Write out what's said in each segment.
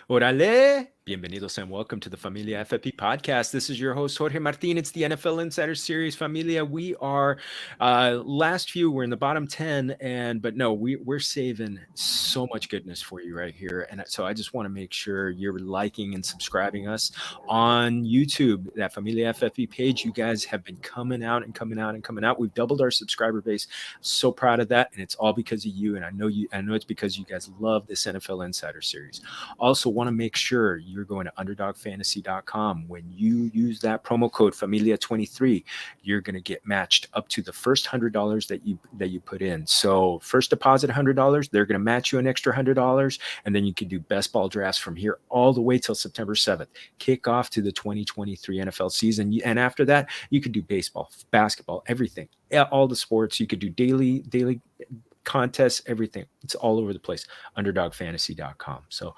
Orale! Bienvenidos and welcome to the Familia FFB podcast. This is your host, Jorge Martin. It's the NFL Insider Series. Familia, we are last few, we're in the bottom 10, but no, we're saving so much goodness for you right here. And so I just want to make sure you're liking and subscribing us on YouTube, that Familia FFB page. You guys have been coming out and coming out and coming out. We've doubled our subscriber base. So proud of that. And it's all because of you. And I know it's because you guys love this NFL Insider Series. Also want to make sure you're going to underdogfantasy.com. When you use that promo code Familia23, you're going to get matched up to the first $100 that you put in. So first deposit $100, they're going to match you an extra $100, and then you can do best ball drafts from here all the way till September 7th. Kick off to the 2023 NFL season, and after that, you could do baseball, basketball, everything, all the sports. You could do daily contests, everything. It's all over the place. Underdogfantasy.com. So,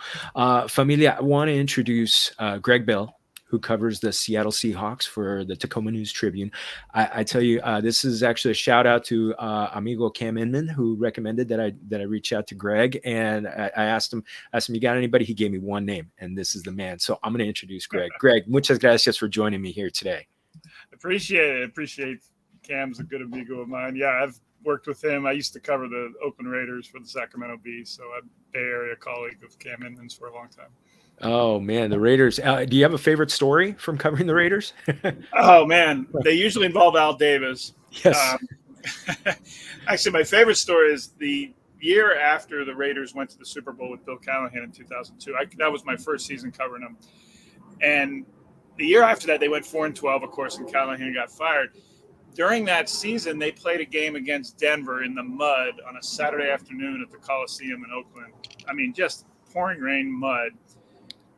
Familia, I want to introduce Gregg Bell, who covers the Seattle Seahawks for the Tacoma News Tribune. I tell you, this is actually a shout out to amigo Cam Inman, who recommended that I reach out to Greg. And I asked him, you got anybody? He gave me one name, and this is the man. So I'm going to introduce Greg. Greg, muchas gracias for joining me here today. Appreciate Cam's a good amigo of mine. Yeah, I've worked with him. I used to cover the Oakland Raiders for the Sacramento Bee, so I'm a Bay Area colleague of Cam Inman's for a long time. Oh, man, the Raiders. Do you have a favorite story from covering the Raiders? Oh, man, they usually involve Al Davis. Yes. Actually, my favorite story is the year after the Raiders went to the Super Bowl with Bill Callahan in 2002. That was my first season covering them. And the year after that, they went 4-12, of course, and Callahan got fired. During that season, they played a game against Denver in the mud on a Saturday afternoon at the Coliseum in Oakland. I mean, just pouring rain, mud.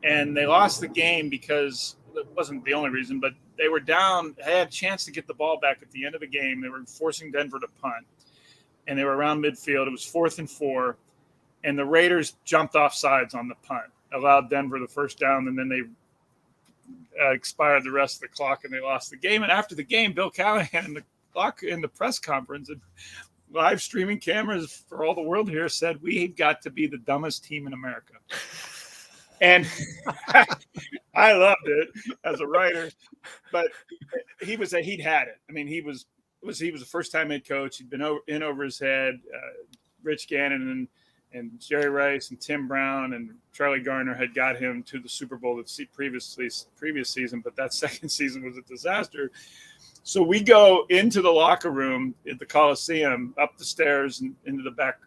And they lost the game because it wasn't the only reason, but they were down, had a chance to get the ball back at the end of the game. They were forcing Denver to punt, and they were around midfield. It was 4th and 4, and the Raiders jumped off sides on the punt, allowed Denver the first down, and then they expired the rest of the clock, and they lost the game. And after the game, Bill Callahan in the press conference and live streaming cameras for all the world here said, "We've got to be the dumbest team in America." And I loved it as a writer, but he'd had it. I mean, he was a first-time head coach. He'd been in over his head. Rich Gannon and Jerry Rice and Tim Brown and Charlie Garner had got him to the Super Bowl the previous season, but that second season was a disaster. So we go into the locker room at the Coliseum, up the stairs and into the back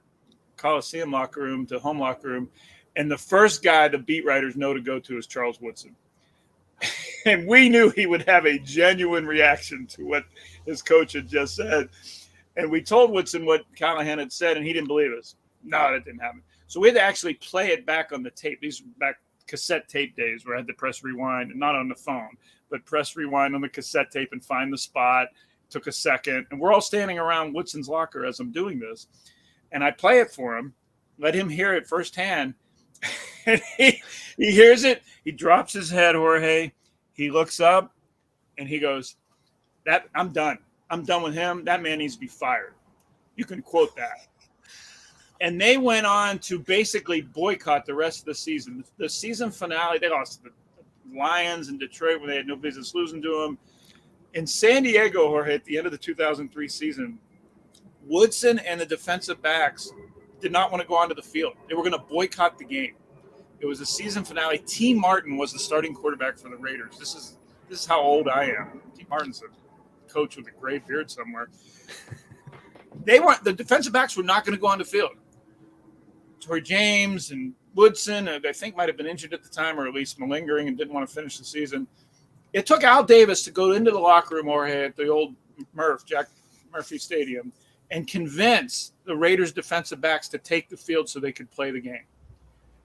Coliseum locker room to home locker room, and the first guy the beat writers know to go to is Charles Woodson. And we knew he would have a genuine reaction to what his coach had just said. And we told Woodson what Callahan had said, and he didn't believe us. No, that didn't happen. So we had to actually play it back on the tape. These were back cassette tape days where I had to press rewind, not on the phone, but press rewind on the cassette tape and find the spot. It took a second. And we're all standing around Woodson's locker as I'm doing this. And I play it for him, let him hear it firsthand. And he hears it. He drops his head, Jorge. He looks up and he goes, I'm done. I'm done with him. That man needs to be fired. You can quote that. And they went on to basically boycott the rest of the season. The season finale, they lost to the Lions in Detroit when they had no business losing to them. In San Diego, Jorge, at the end of the 2003 season, Woodson and the defensive backs did not want to go onto the field. They were going to boycott the game. It was a season finale. T. Martin was the starting quarterback for the Raiders. This is how old I am. T. Martin's a coach with a gray beard somewhere. The defensive backs were not going to go on the field. Torrey James and Woodson, I think, might have been injured at the time, or at least malingering and didn't want to finish the season. It took Al Davis to go into the locker room or at the old Jack Murphy Stadium and convince the Raiders defensive backs to take the field so they could play the game.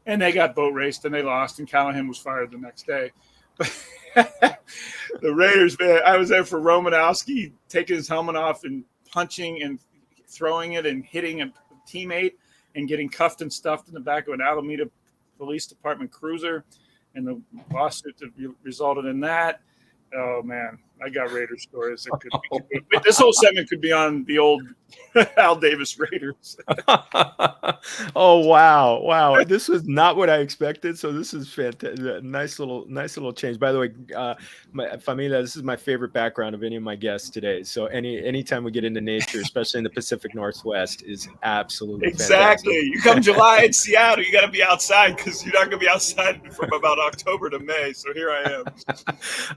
And they got boat raced and they lost, and Callahan was fired the next day. The Raiders, man, I was there for Romanowski taking his helmet off and punching and throwing it and hitting a teammate and getting cuffed and stuffed in the back of an Alameda Police Department cruiser, and the lawsuit that resulted in that. Oh, man, I got Raider stories. This whole segment could be on the old Al Davis Raiders. Oh wow! This was not what I expected. So this is fantastic. Nice little change. By the way, my Familia, this is my favorite background of any of my guests today. So anytime we get into nature, especially in the Pacific Northwest, is absolutely exactly. Fantastic. You come July in Seattle, you got to be outside because you're not going to be outside from about October to May. So here I am.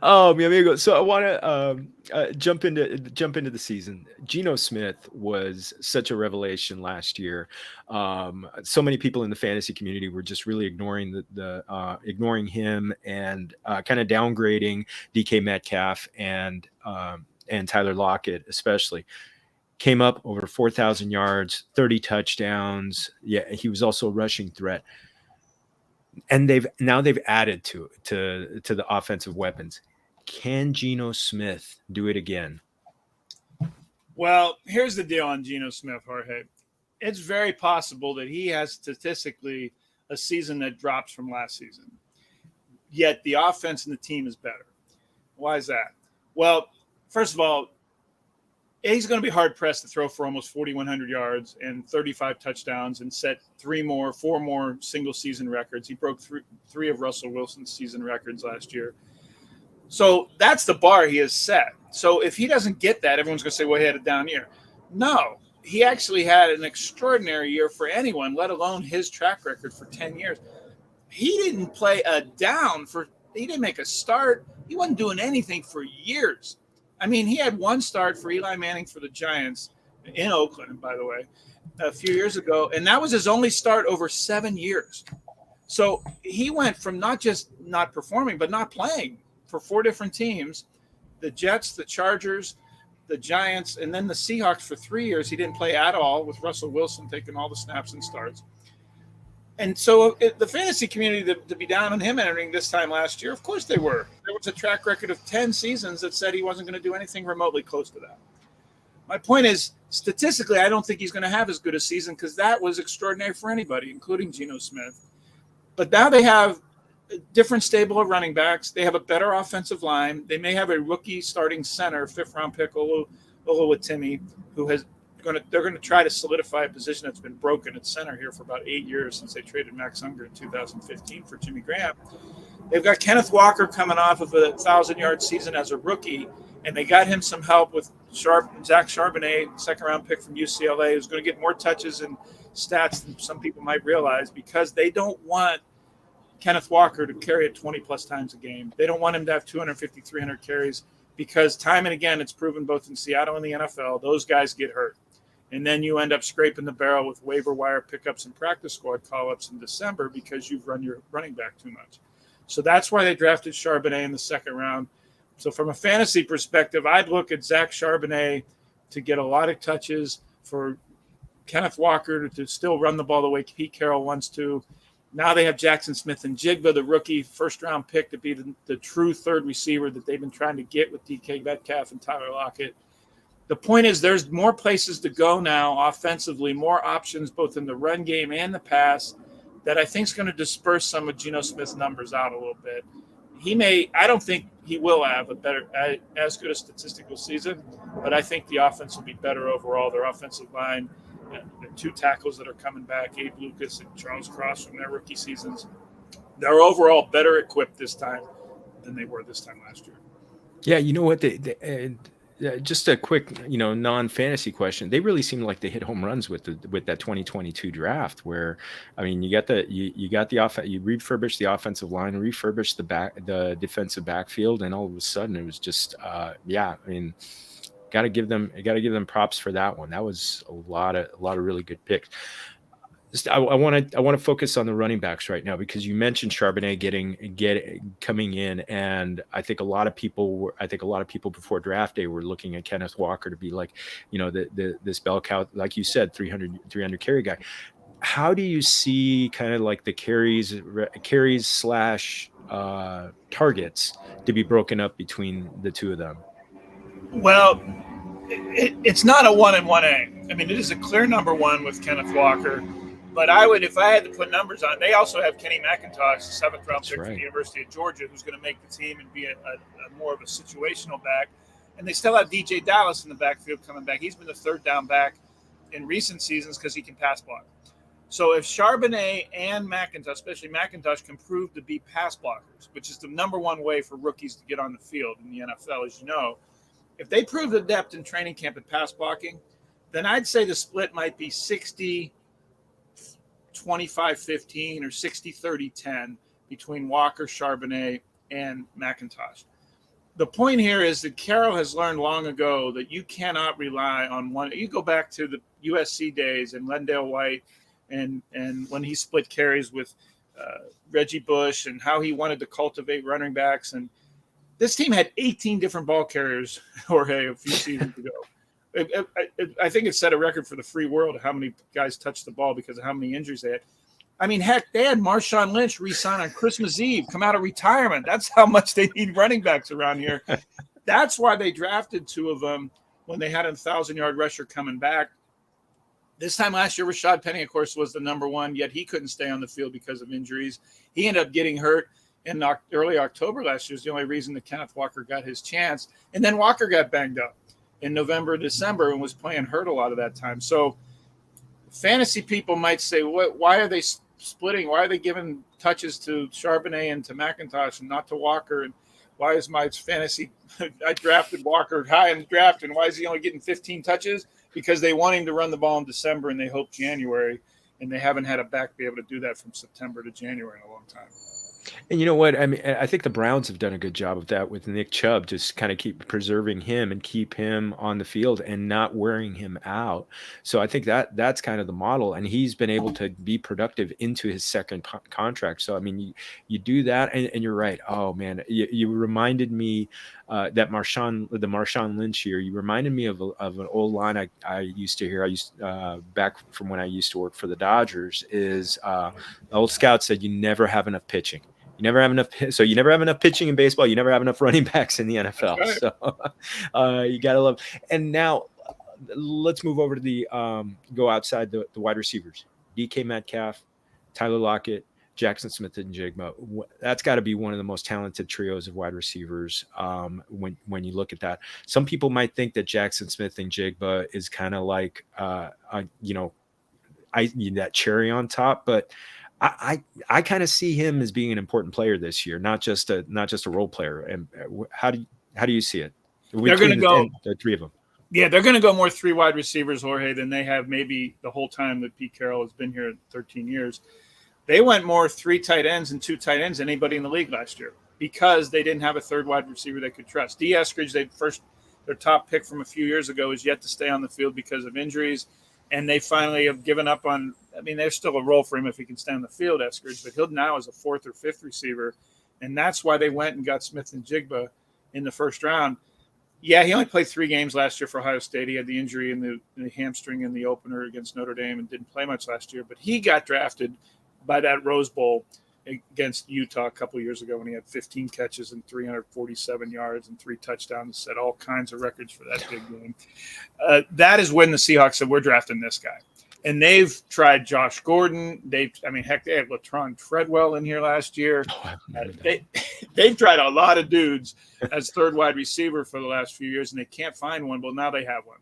Oh, mi amigo. So I want to jump into the season. Geno Smith was such a revelation last year. So many people in the fantasy community were just really ignoring ignoring him and kind of downgrading DK Metcalf and Tyler Lockett, especially. Came up over 4,000 yards, 30 touchdowns. Yeah, he was also a rushing threat. And they've added to the offensive weapons. Can Geno Smith do it again? Well, here's the deal on Geno Smith, Jorge. It's very possible that he has statistically a season that drops from last season. Yet the offense and the team is better. Why is that? Well, first of all, he's going to be hard-pressed to throw for almost 4,100 yards and 35 touchdowns and set four more single-season records. He broke three of Russell Wilson's season records last year. So that's the bar he has set. So if he doesn't get that, everyone's going to say, well, he had a down year. No, he actually had an extraordinary year for anyone, let alone his track record for 10 years. He didn't play a down he didn't make a start. He wasn't doing anything for years. I mean, he had one start for Eli Manning for the Giants in Oakland, by the way, a few years ago, and that was his only start over 7 years. So he went from not just not performing, but not playing for 4 different teams, the Jets, the Chargers, the Giants, and then the Seahawks for 3 years. He didn't play at all with Russell Wilson taking all the snaps and starts. And so the fantasy community to be down on him entering this time last year, of course they were. There was a track record of 10 seasons that said he wasn't going to do anything remotely close to that. My point is, statistically, I don't think he's going to have as good a season because that was extraordinary for anybody, including Geno Smith. But now they have a different stable of running backs. They have a better offensive line. They may have a rookie starting center, 5th-round pick, Oluwatimi, who has they're going to try to solidify a position that's been broken at center here for about 8 years since they traded Max Unger in 2015 for Jimmy Graham. They've got Kenneth Walker coming off of a 1,000-yard season as a rookie, and they got him some help with Zach Charbonnet, second-round pick from UCLA, who's going to get more touches and stats than some people might realize because they don't want Kenneth Walker to carry it 20-plus times a game. They don't want him to have 250, 300 carries because time and again, it's proven both in Seattle and the NFL, those guys get hurt. And then you end up scraping the barrel with waiver wire pickups and practice squad call-ups in December because you've run your running back too much. So that's why they drafted Charbonnet in the second round. So from a fantasy perspective, I'd look at Zach Charbonnet to get a lot of touches, for Kenneth Walker to still run the ball the way Pete Carroll wants to. Now they have Jaxon Smith-Njigba, the rookie first-round pick, to be the true third receiver that they've been trying to get with DK Metcalf and Tyler Lockett. The point is there's more places to go now offensively, more options both in the run game and the pass that I think is going to disperse some of Geno Smith's numbers out a little bit. I don't think he will have as good a statistical season, but I think the offense will be better overall. Their offensive line, the 2 tackles that are coming back, Abe Lucas and Charles Cross from their rookie seasons, they're overall better equipped this time than they were this time last year. Yeah, you know what? Just a quick, non-fantasy question. They really seem like they hit home runs with that 2022 draft. Where, I mean, you refurbish the offensive line, refurbish the defensive backfield, and all of a sudden it was just, I mean, got to give them props for that one. That was a lot of really good picks. I want to focus on the running backs right now because you mentioned Charbonnet coming in, and I think a lot of people before draft day were looking at Kenneth Walker to be like, this bell cow, like you said, 300 carry guy. How do you see kind of like the carries / targets to be broken up between the two of them? Well, it's not a 1 and 1A. I mean, it is a clear number one with Kenneth Walker. But I would, if I had to put numbers on it, they also have Kenny McIntosh, the 7th-round pick from the University of Georgia, who's going to make the team and be a more of a situational back. And they still have DJ Dallas in the backfield coming back. He's been the 3rd down back in recent seasons because he can pass block. So if Charbonnet and McIntosh, especially McIntosh, can prove to be pass blockers, which is the number one way for rookies to get on the field in the NFL, as you know, if they prove the depth in training camp at pass blocking, then I'd say the split might be 60-25-15 or 60-30-10 between Walker, Charbonnet, and McIntosh. The point here is that Carroll has learned long ago that you cannot rely on one. You go back to the USC days and Lendale White and when he split carries with Reggie Bush and how he wanted to cultivate running backs. And this team had 18 different ball carriers, Jorge, a few seasons ago. I think it set a record for the free world of how many guys touched the ball because of how many injuries they had. I mean, heck, they had Marshawn Lynch re-sign on Christmas Eve, come out of retirement. That's how much they need running backs around here. That's why they drafted 2 of them when they had a 1,000-yard rusher coming back. This time last year, Rashad Penny, of course, was the number 1, yet he couldn't stay on the field because of injuries. He ended up getting hurt in early October last year. Is the only reason that Kenneth Walker got his chance. And then Walker got banged up in November, December, and was playing hurt a lot of that time. So fantasy people might say, why are they splitting? Why are they giving touches to Charbonnet and to McIntosh and not to Walker? And why is my fantasy – I drafted Walker high in the draft, and why is he only getting 15 touches? Because they want him to run the ball in December, and they hope January, and they haven't had a back be able to do that from September to January in a long time. And you know what? I mean, I think the Browns have done a good job of that with Nick Chubb, just kind of keep preserving him and keep him on the field and not wearing him out. So I think that's kind of the model, and he's been able to be productive into his second contract. So, I mean, you do that, and you're right. Oh, man, you reminded me that the Marshawn Lynch year, you reminded me of an old line I used to hear. Back from when I used to work for the Dodgers is the old scout said, you never have enough pitching. You never have enough pitching in baseball. You never have enough running backs in the NFL. Right. So you got to love. And now let's move over to the go outside the wide receivers. DK Metcalf, Tyler Lockett, Jaxon Smith-Njigba. That's got to be one of the most talented trios of wide receivers when you look at that. Some people might think that Jaxon Smith-Njigba is kind of like, that cherry on top, but I kind of see him as being an important player this year, not just a role player. And how do you see it? They're going to go the 3 of them. Yeah, they're going to go more 3 wide receivers, Jorge, than they have maybe the whole time that Pete Carroll has been here 13 years. They went more 3 tight ends and 2 tight ends than anybody in the league last year because they didn't have a 3rd wide receiver they could trust. D. Eskridge, their top pick from a few years ago, is yet to stay on the field because of injuries. And they finally have given up on – I mean, there's still a role for him if he can stay on the field, Eskridge, but he'll now is a 4th or 5th receiver. And that's why they went and got Smith-Njigba in the first round. Yeah, he only played 3 games last year for Ohio State. He had the injury in the hamstring in the opener against Notre Dame and didn't play much last year. But he got drafted by that Rose Bowl against Utah a couple of years ago when he had 15 catches and 347 yards and 3 touchdowns, set all kinds of records for that big game. That is when the Seahawks said, we're drafting this guy. And they've tried Josh Gordon. They had Latron Treadwell in here last year. They've tried a lot of dudes as 3rd wide receiver for the last few years, and they can't find one. Well, now they have one.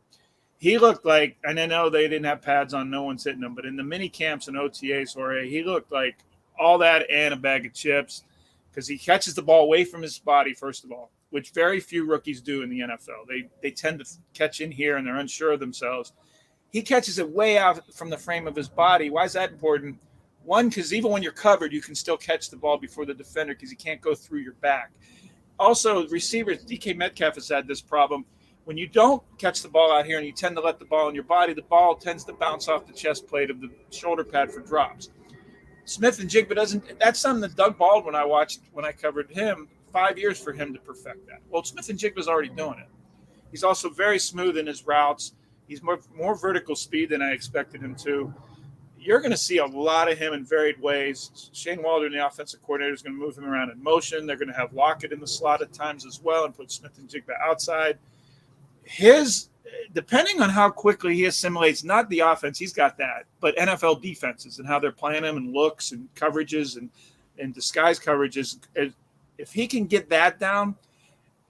He looked like, and I know they didn't have pads on, no one's hitting him, but in the mini camps and OTAs, he looked like all that and a bag of chips because he catches the ball away from his body, first of all, which very few rookies do in the NFL. They tend to catch in here and they're unsure of themselves. He catches it way out from the frame of his body. Why is that important? One, because even when you're covered, you can still catch the ball before the defender because he can't go through your back. Also, receivers, DK Metcalf has had this problem. When you don't catch the ball out here and you tend to let the ball in your body, the ball tends to bounce off the chest plate of the shoulder pad for drops. Smith-Njigba doesn't – that's something that Doug Baldwin I watched when I covered him, 5 years for him to perfect that. Well, Smith-Njigba's already doing it. He's also very smooth in his routes. He's more vertical speed than I expected him to. You're going to see a lot of him in varied ways. Shane Waldron, the offensive coordinator, is going to move him around in motion. They're going to have Lockett in the slot at times as well and put Smith-Njigba outside. depending on how quickly he assimilates, not the offense, he's got that, but NFL defenses and how they're playing him and looks and coverages and disguise coverages. If he can get that down,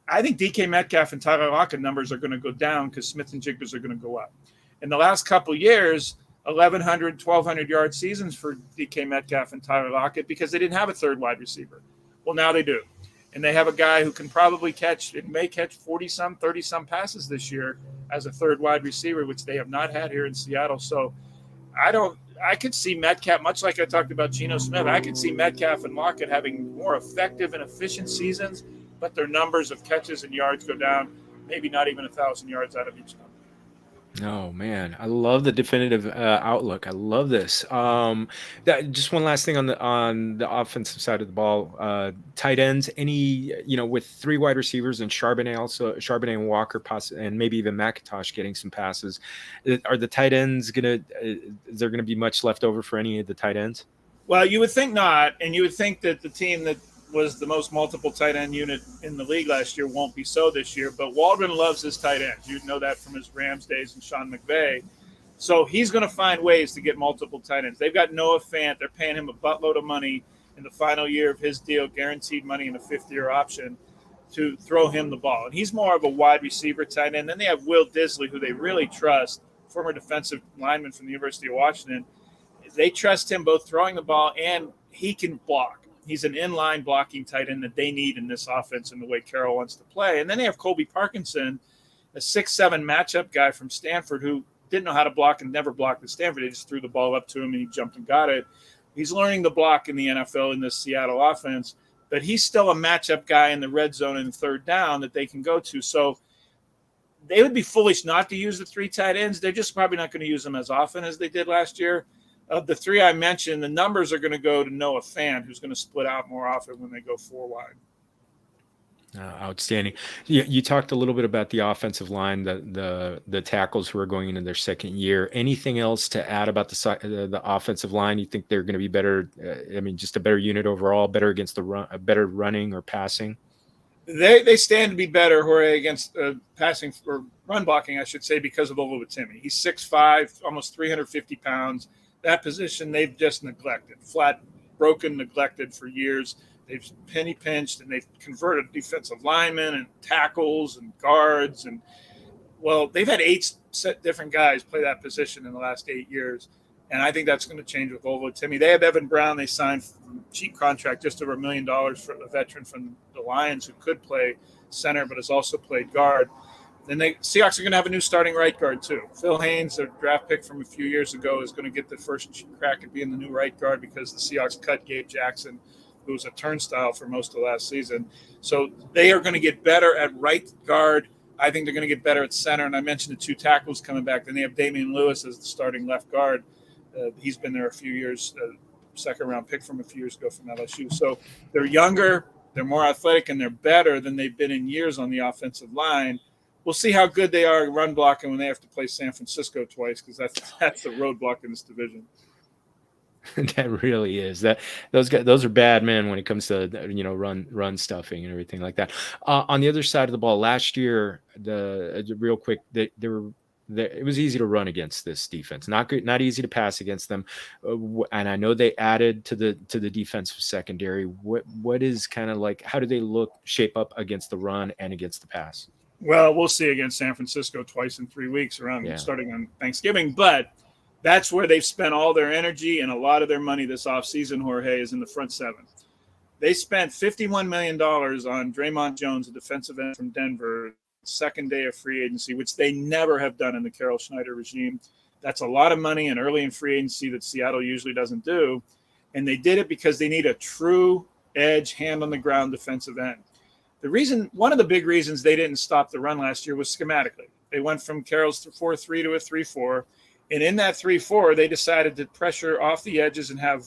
I think DK Metcalf and Tyler Lockett numbers are going to go down because Smith-Njigba's are going to go up. In the last couple of years, 1,100, 1,200 yard seasons for DK Metcalf and Tyler Lockett because they didn't have a third wide receiver. Well, now they do. And they have a guy who can probably may catch 40-some, 30-some passes this year as a third wide receiver, which they have not had here in Seattle. So I could see Metcalf, much like I talked about Geno Smith, I could see Metcalf and Lockett having more effective and efficient seasons, but their numbers of catches and yards go down, maybe not even 1,000 yards out of each number. Oh man, I love the definitive outlook. I love this. Just one last thing on the offensive side of the ball. Tight ends, with 3 wide receivers and Charbonnet and Walker, and maybe even McIntosh getting some passes. Are the tight ends is there gonna be much left over for any of the tight ends? Well, you would think not, and you would think that the team that was the most multiple tight end unit in the league last year won't be so this year, but Waldron loves his tight ends. You'd know that from his Rams days and Sean McVay. So he's going to find ways to get multiple tight ends. They've got Noah Fant. They're paying him a buttload of money in the final year of his deal, guaranteed money in a 5th-year option to throw him the ball. And he's more of a wide receiver tight end. Then they have Will Disley, who they really trust, former defensive lineman from the University of Washington. They trust him both throwing the ball and he can block. He's an inline blocking tight end that they need in this offense and the way Carroll wants to play. And then they have Colby Parkinson, a 6'7" matchup guy from Stanford who didn't know how to block and never blocked at Stanford. They just threw the ball up to him and he jumped and got it. He's learning the block in the NFL in this Seattle offense, but he's still a matchup guy in the red zone and third down that they can go to. So they would be foolish not to use the 3 tight ends. They're just probably not going to use them as often as they did last year. Of the 3 I mentioned, the numbers are going to go to Noah Fant, who's going to split out more often when they go 4 wide. Outstanding. You talked a little bit about the offensive line, the tackles who are going into their 2nd year. Anything else to add about the offensive line? You think they're going to be better? Just a better unit overall, better against the run, better running or passing? They stand to be better, Jorge, against passing or run blocking, I should say, because of Oluwatimi. He's 6'5", almost 350 pounds. That position they've just neglected, neglected for years. They've penny pinched and they've converted defensive linemen and tackles and guards. And they've had 8 different guys play that position in the last 8 years. And I think that's going to change with Oluwatimi. They have Evan Brown. They signed a cheap contract, just over $1 million for a veteran from the Lions who could play center, but has also played guard. Then Seahawks are going to have a new starting right guard too. Phil Haynes, their draft pick from a few years ago, is going to get the first crack at being the new right guard because the Seahawks cut Gabe Jackson, who was a turnstile for most of last season. So they are going to get better at right guard. I think they're going to get better at center. And I mentioned the 2 tackles coming back. Then they have Damian Lewis as the starting left guard. He's been there a few years, 2nd-round pick from a few years ago from LSU. So they're younger, they're more athletic, and they're better than they've been in years on the offensive line. We'll see how good they are run blocking when they have to play San Francisco twice, because that's the roadblock in this division. That really is. Those are bad men when it comes to run stuffing and everything like that. On the other side of the ball, last year, real quick, it was easy to run against this defense. Not easy to pass against them. And I know they added to the defensive secondary. What is kind of like? How do they shape up against the run and against the pass? Well, we'll see against San Francisco twice in 3 weeks starting on Thanksgiving. But that's where they've spent all their energy and a lot of their money this offseason, Jorge, is in the front 7. They spent $51 million on Draymond Jones, a defensive end from Denver, 2nd day of free agency, which they never have done in the Carroll Schneider regime. That's a lot of money and early in free agency that Seattle usually doesn't do. And they did it because they need a true edge, hand-on-the-ground defensive end. One of the big reasons they didn't stop the run last year was schematically. They went from Carroll's 4-3 to a 3-4. And in that 3-4, they decided to pressure off the edges and have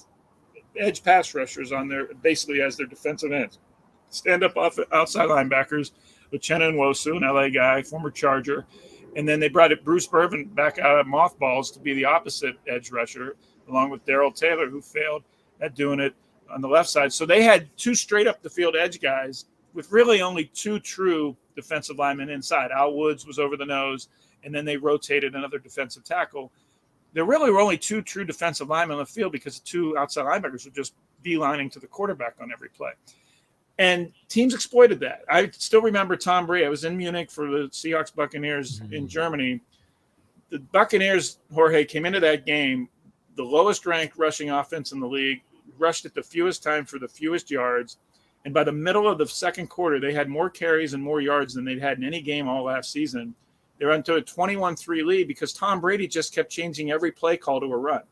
edge pass rushers on there, basically as their defensive ends. Stand up outside linebackers with Uchenna Nwosu, an LA guy, former Charger. And then they brought Bruce Bourbon back out of mothballs to be the opposite edge rusher, along with Darrell Taylor, who failed at doing it on the left side. So they had 2 straight up the field edge guys with really only 2 true defensive linemen inside. Al Woods was over the nose, and then they rotated another defensive tackle. There really were only 2 true defensive linemen on the field because the 2 outside linebackers were just beelining to the quarterback on every play. And teams exploited that. I still remember Tom Brady. I was in Munich for the Seahawks Buccaneers in Germany. The Buccaneers, Jorge, came into that game, the lowest ranked rushing offense in the league, rushed it the fewest time for the fewest yards. And by the middle of the second quarter, they had more carries and more yards than they'd had in any game all last season. They were into a 21-3 lead because Tom Brady just kept changing every play call to a run.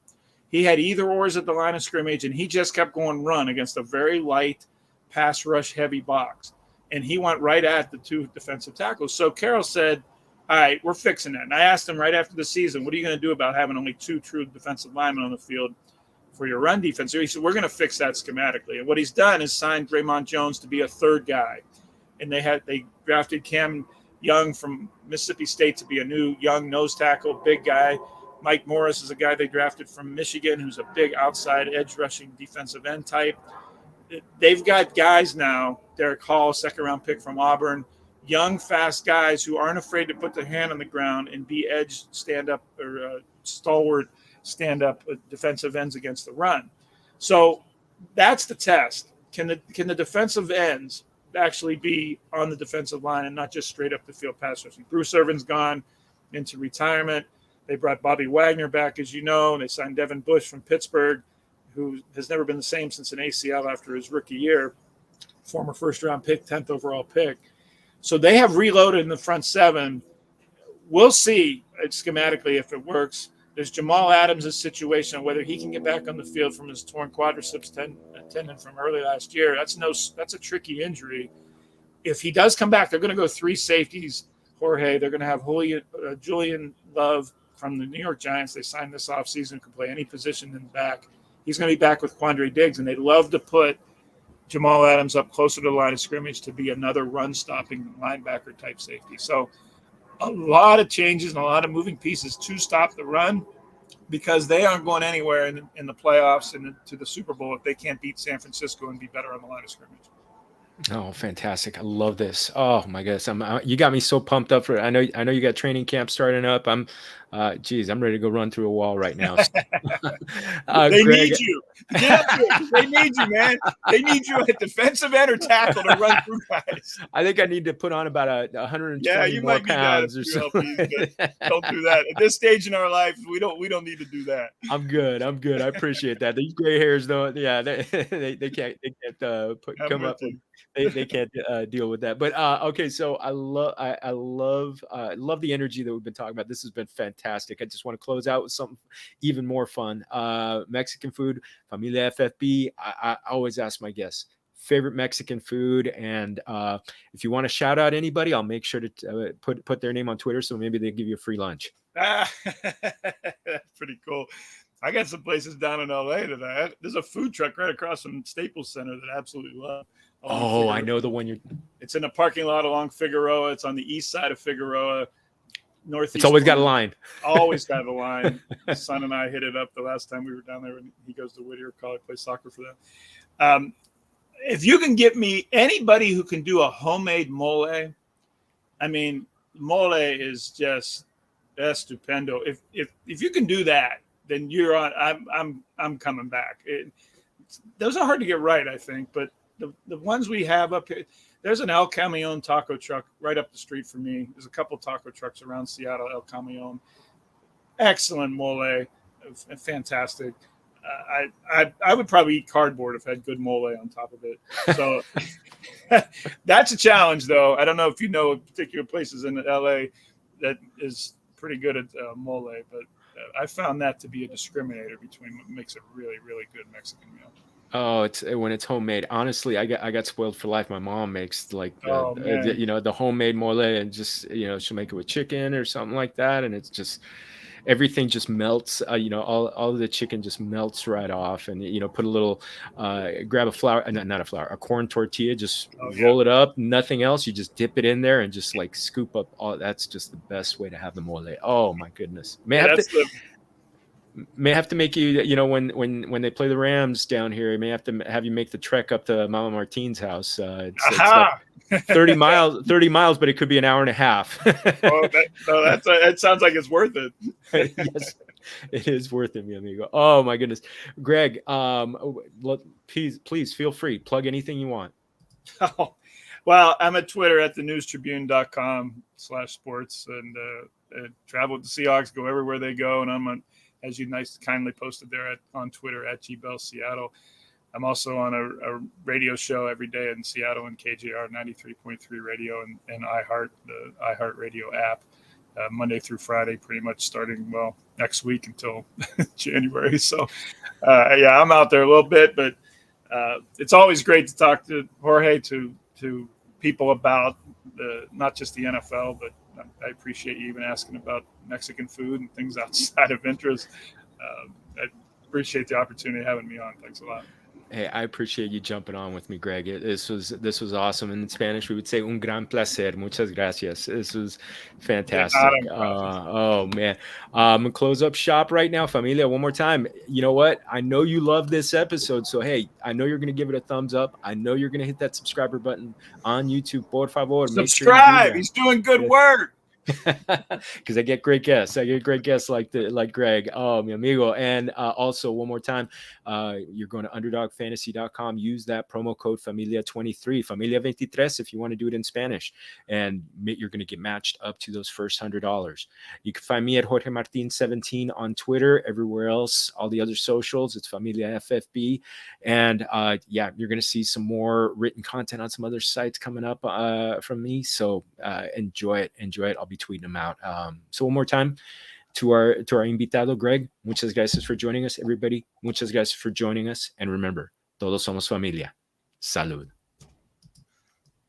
He had either ors at the line of scrimmage, and he just kept going run against a very light pass rush heavy box. And he went right at the 2 defensive tackles. So Carroll said, all right, we're fixing that. And I asked him right after the season, what are you going to do about having only 2 true defensive linemen on the field for your run defense? He said, we're going to fix that schematically. And what he's done is signed Draymond Jones to be a 3rd guy. And they drafted Cam Young from Mississippi State to be a new young nose tackle, big guy. Mike Morris is a guy they drafted from Michigan who's a big outside edge rushing defensive end type. They've got guys now, Derek Hall, 2nd-round pick from Auburn, young, fast guys who aren't afraid to put their hand on the ground and be edge stand-up or stalwart stand-up defensive ends against the run. So that's the test. Can the defensive ends actually be on the defensive line and not just straight up the field pass rushing? Bruce Irvin's gone into retirement. They brought Bobby Wagner back, as you know, and they signed Devin Bush from Pittsburgh, who has never been the same since an ACL after his rookie year, former 1st-round pick, 10th overall pick. So they have reloaded in the front 7. We'll see schematically if it works. There's Jamal Adams' situation, whether he can get back on the field from his torn quadriceps tendon from early last year. That's a tricky injury. If he does come back, they're going to go 3 safeties, Jorge. They're going to have Julian Love from the New York Giants. They signed this offseason, can play any position in the back. He's going to be back with Quandre Diggs, and they'd love to put Jamal Adams up closer to the line of scrimmage to be another run-stopping linebacker-type safety. So a lot of changes and a lot of moving pieces to stop the run because they aren't going anywhere in the playoffs and to the Super Bowl if they can't beat San Francisco and be better on the line of scrimmage. Oh, fantastic. I love this. Oh my goodness. You got me so pumped up for it. I know you got training camp starting up. I'm ready to go run through a wall right now. They Greg, need you. Get up here. They need you, man. They need you at defensive end or tackle to run through guys. I think I need to put on about 120 you more might pounds or something. something. Don't do that. At this stage in our life, we don't need to do that. I'm good. I appreciate that. These gray hairs though, yeah, they can't come up with, they can't deal with that. But okay, so I love the energy that we've been talking about. This has been fantastic. I just want to close out with something even more fun. Mexican food, Familia FFB. I always ask my guests favorite Mexican food, and if you want to shout out anybody, I'll make sure to put their name on Twitter, so maybe they give you a free lunch. That's pretty cool. I got some places down in LA there's a food truck right across from Staples Center that I absolutely love. Oh, I know the one you're. It's in a parking lot along Figueroa. It's on the east side of Figueroa, northeast. It's always got a line. Always got a line. My son and I hit it up the last time we were down there, and he goes to Whittier College, plays soccer for them. If you can get me anybody who can do a homemade mole, I mean, mole is just estupendo. If you can do that, then you're on. I'm coming back. Those are hard to get right, I think, but the ones we have up here, there's an El Camion taco truck right up the street from me. There's a couple taco trucks around Seattle, El Camion. Excellent mole, fantastic. I would probably eat cardboard if I had good mole on top of it. So that's a challenge, though. I don't know if you know particular places in LA that is pretty good at mole, but I found that to be a discriminator between what makes a really, really good Mexican meal. Oh, it's when it's homemade. Honestly, I got spoiled for life. My mom makes like the homemade mole, and just she'll make it with chicken or something like that, and it's just everything just melts. All of the chicken just melts right off, and put a little grab a flour, not a flour, a corn tortilla, just roll it up, nothing else. You just dip it in there and just like scoop up all. That's just the best way to have the mole. Oh my goodness, man! May have to make you, when they play the Rams down here, I may have to have you make the trek up to Mama Martine's house. It's like 30 miles, but it could be an hour and a half. That sounds like it's worth it. Yes, it is worth it, mi amigo. Oh my goodness. Greg, please feel free. Plug anything you want. Oh, well, I'm at Twitter at thenewstribune.com/sports and travel with the Seahawks, go everywhere they go. And I'm as you kindly posted there on Twitter at Gbell Seattle. I'm also on a radio show every day in Seattle and KJR 93.3 radio and iHeart, the iHeart Radio app, Monday through Friday, pretty much starting, next week until January. So, I'm out there a little bit, but it's always great to talk to Jorge, to people about not just the NFL, but I appreciate you even asking about Mexican food and things outside of interest. I appreciate the opportunity of having me on. Thanks a lot. Hey, I appreciate you jumping on with me, Greg. This was awesome. In Spanish, we would say un gran placer. Muchas gracias. This was fantastic. Oh man. I'm gonna close up shop right now, familia. One more time. You know what? I know you love this episode, so hey, I know you're gonna give it a thumbs up. I know you're gonna hit that subscriber button on YouTube. Por favor, subscribe. Sure He's doing good work. Because I get great guests. Like Greg. Oh, mi amigo. And also one more time, you're going to underdogfantasy.com. Use that promo code Familia23, Familia 23 if you want to do it in Spanish, and you're going to get matched up to those first $100. You can find me at Jorge Martin 17 on Twitter. Everywhere else, all the other socials, it's Familia FFB. And you're going to see some more written content on some other sites coming up from me. So enjoy it. I'll be tweeting them out. So one more time to our invitado, Greg, muchas gracias for joining us, everybody. Muchas gracias for joining us. And remember, todos somos familia. Salud.